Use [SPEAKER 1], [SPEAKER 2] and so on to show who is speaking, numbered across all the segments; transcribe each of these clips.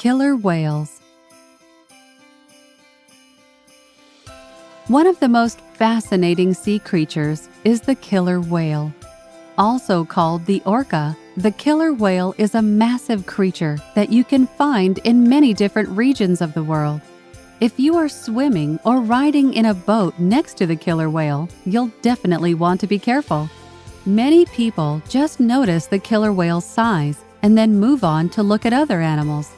[SPEAKER 1] Killer whales. One of the most fascinating sea creatures is the killer whale. Also called the orca, the killer whale is a massive creature that you can find in many different regions of the world. If you are swimming or riding in a boat next to the killer whale, you'll definitely want to be careful. Many people just notice the killer whale's size and then move on to look at other animals.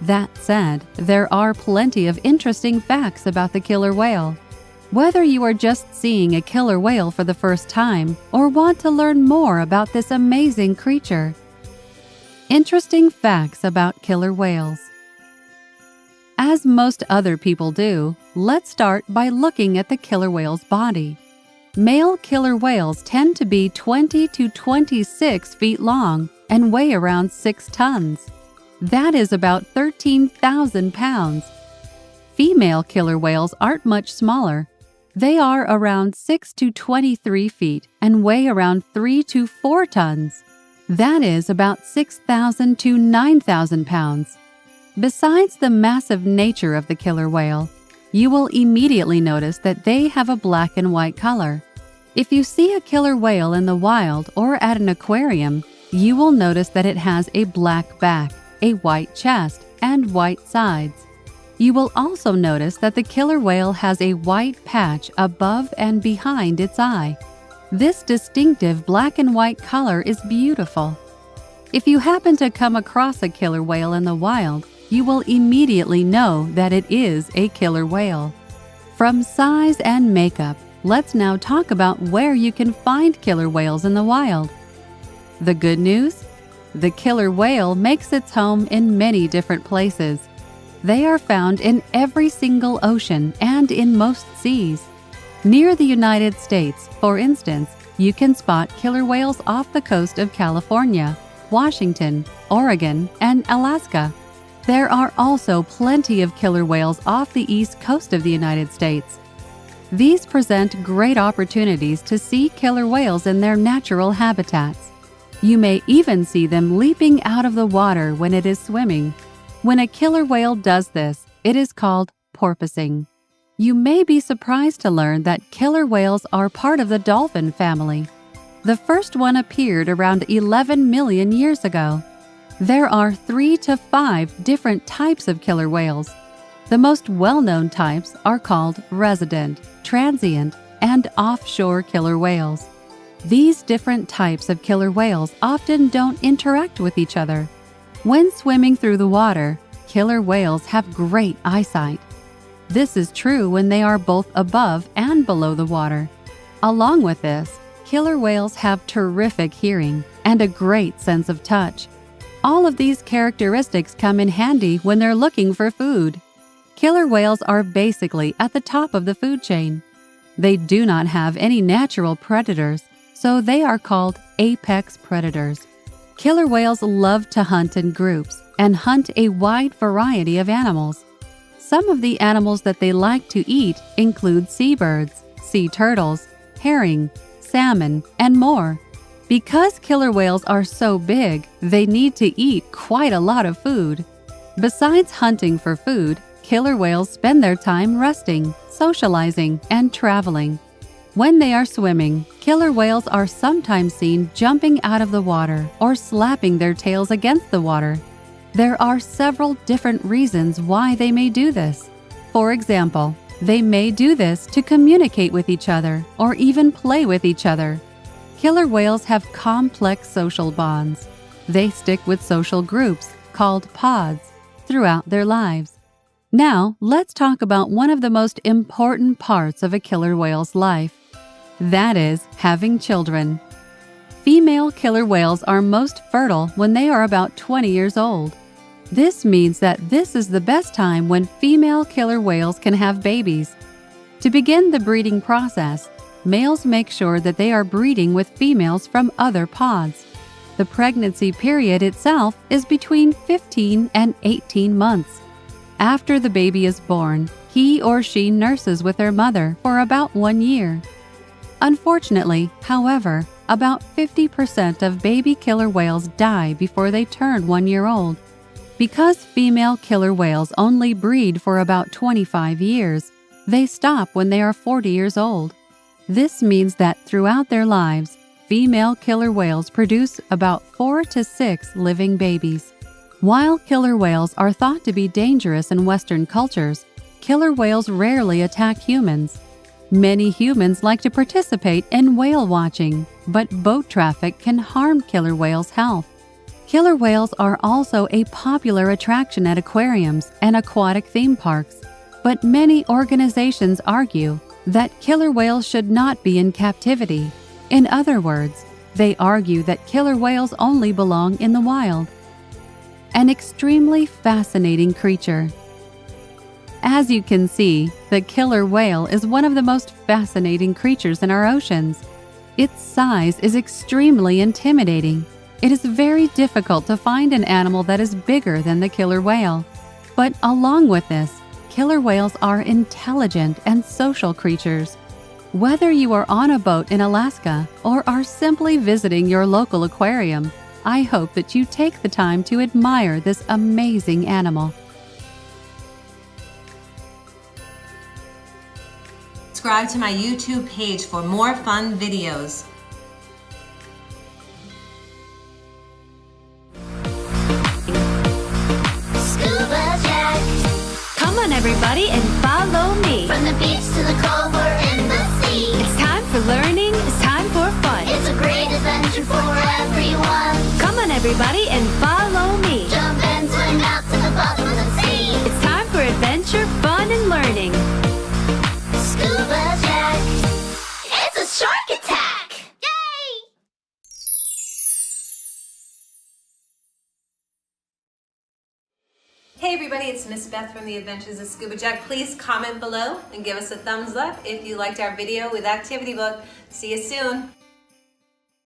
[SPEAKER 1] That said, there are plenty of interesting facts about the killer whale. Whether you are just seeing a killer whale for the first time or want to learn more about this amazing creature. Interesting facts about killer whales. As most other people do, let's start by looking at the killer whale's body. Male killer whales tend to be 20 to 26 feet long and weigh around 6 tons. That is about 13,000 pounds. Female killer whales aren't much smaller. They are around 6 to 23 feet and weigh around 3 to 4 tons. That is about 6,000 to 9,000 pounds. Besides the massive nature of the killer whale, you will immediately notice that they have a black and white color. If you see a killer whale in the wild or at an aquarium, you will notice that it has a black back, a white chest, and white sides. You will also notice that the killer whale has a white patch above and behind its eye. This distinctive black and white color is beautiful. If you happen to come across a killer whale in the wild, you will immediately know that it is a killer whale. From size and makeup, let's now talk about where you can find killer whales in the wild. The good news? The killer whale makes its home in many different places. They are found in every single ocean and in most seas. Near the United States, for instance, you can spot killer whales off the coast of California, Washington, Oregon, and Alaska. There are also plenty of killer whales off the east coast of the United States. These present great opportunities to see killer whales in their natural habitats. You may even see them leaping out of the water when it is swimming. When a killer whale does this, it is called porpoising. You may be surprised to learn that killer whales are part of the dolphin family. The first one appeared around 11 million years ago. There are 3 to 5 different types of killer whales. The most well-known types are called resident, transient, and offshore killer whales. These different types of killer whales often don't interact with each other. When swimming through the water, killer whales have great eyesight. This is true when they are both above and below the water. Along with this, killer whales have terrific hearing and a great sense of touch. All of these characteristics come in handy when they're looking for food. Killer whales are basically at the top of the food chain. They do not have any natural predators, so they are called apex predators. Killer whales love to hunt in groups and hunt a wide variety of animals. Some of the animals that they like to eat include seabirds, sea turtles, herring, salmon, and more. Because killer whales are so big, they need to eat quite a lot of food. Besides hunting for food, killer whales spend their time resting, socializing, and traveling. When they are swimming, killer whales are sometimes seen jumping out of the water or slapping their tails against the water. There are several different reasons why they may do this. For example, they may do this to communicate with each other or even play with each other. Killer whales have complex social bonds. They stick with social groups, called pods, throughout their lives. Now, let's talk about one of the most important parts of a killer whale's life. That is, having children. Female killer whales are most fertile when they are about 20 years old. This means that this is the best time when female killer whales can have babies. To begin the breeding process, males make sure that they are breeding with females from other pods. The pregnancy period itself is between 15 and 18 months. After the baby is born, he or she nurses with their mother for about 1 year. Unfortunately, however, about 50% of baby killer whales die before they turn 1 year old. Because female killer whales only breed for about 25 years, they stop when they are 40 years old. This means that throughout their lives, female killer whales produce about 4 to 6 living babies. While killer whales are thought to be dangerous in Western cultures, killer whales rarely attack humans. Many humans like to participate in whale watching, but boat traffic can harm killer whales' health. Killer whales are also a popular attraction at aquariums and aquatic theme parks, but many organizations argue that killer whales should not be in captivity. In other words, they argue that killer whales only belong in the wild. An extremely fascinating creature. As you can see, the killer whale is one of the most fascinating creatures in our oceans. Its size is extremely intimidating. It is very difficult to find an animal that is bigger than the killer whale. But along with this, killer whales are intelligent and social creatures. Whether you are on a boat in Alaska or are simply visiting your local aquarium, I hope that you take the time to admire this amazing animal.
[SPEAKER 2] Subscribe to my YouTube page for more fun videos.
[SPEAKER 3] Scuba Jack.
[SPEAKER 4] Come on everybody and follow me.
[SPEAKER 3] From the beach to the cove, we're in the sea.
[SPEAKER 4] It's time for learning, it's time for fun.
[SPEAKER 3] It's a great adventure for everyone.
[SPEAKER 4] Come on everybody and follow me.
[SPEAKER 3] Jump and swim out to the bottom of the sea.
[SPEAKER 4] It's time for adventure, fun, and learning.
[SPEAKER 3] Scuba Jack. It's a shark attack! Yay!
[SPEAKER 2] Hey everybody, it's Miss Beth from The Adventures of Scuba Jack. Please comment below and give us a thumbs up if you liked our video with Activity Book. See you soon.